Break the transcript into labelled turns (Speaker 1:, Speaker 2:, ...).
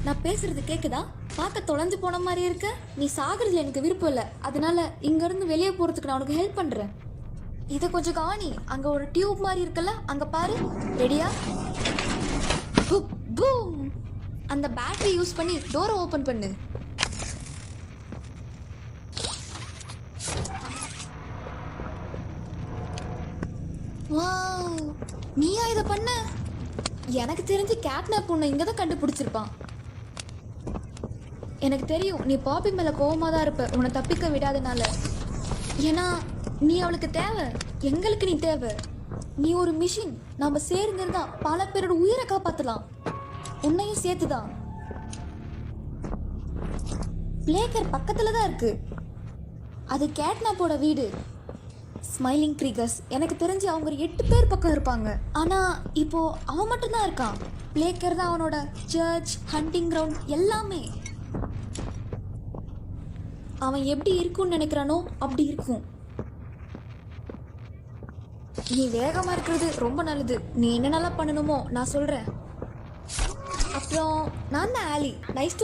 Speaker 1: நான் பேசுறது கேக்குதா? பார்க்க தொலைஞ்சு போன மாதிரி இருக்க. நீ சாகுறதுல எனக்கு விருப்பம் இல்லை, அதனால இங்க இருந்து வெளியே போறதுக்கு நான் உனக்கு ஹெல்ப் பண்றேன். இதை கொஞ்சம் கவனி. அங்க ஒரு டியூப் மாதிரி இருக்குல்ல, அங்க பாரு. ரெடியா? பூம். அந்த பேட்டரி யூஸ் பண்ணி டோரை ஓபன் பண்ணு. வாவ், நீயா இதை பண்ண? எனக்கு தெரிஞ்சு கேட்னாப் உன்னை இங்க தான் கண்டுபிடிச்சிருப்பான். எனக்கு தெரியும், நீ பாப்பி மேல கோவமா தான் இருப்ப, உன்னை தப்பிக்க விடாதனால. ஏன்னா நீ அவளுக்கு தேவை, எங்களுக்கு நீ தேவை. நீ ஒரு மிஷின். நாம சேர்ந்திருந்தா பல பேரோட உயிரை காப்பாத்தலாம், உன்னையும் சேர்த்துதான். பிளேக்கர் பக்கத்துல தான் இருக்கு. அது கேட்னாப்போட வீடு. ஸ்மைலிங் க்ரீகர்ஸ். எனக்கு தெரிஞ்சு அவங்க ஒரு 8 பேர் பக்கம் இருப்பாங்க. ஆனா இப்போ அவன் மட்டும்தான் இருக்கான். பிளேக்கர் தான் அவனோட சர்ச், ஹண்டிங் கிரவுண்ட், எல்லாமே. அவன் எப்படி இருக்கும்னு நினைக்கிறானோ அப்படி இருக்கும். நீ வேகமா இருக்கிறது ரொம்ப நல்லது. நீ என்ன நல்லா பண்ணணுமோ நான் சொல்றேன். அப்புறம் நான் தான் ஆலி. நைஸ்.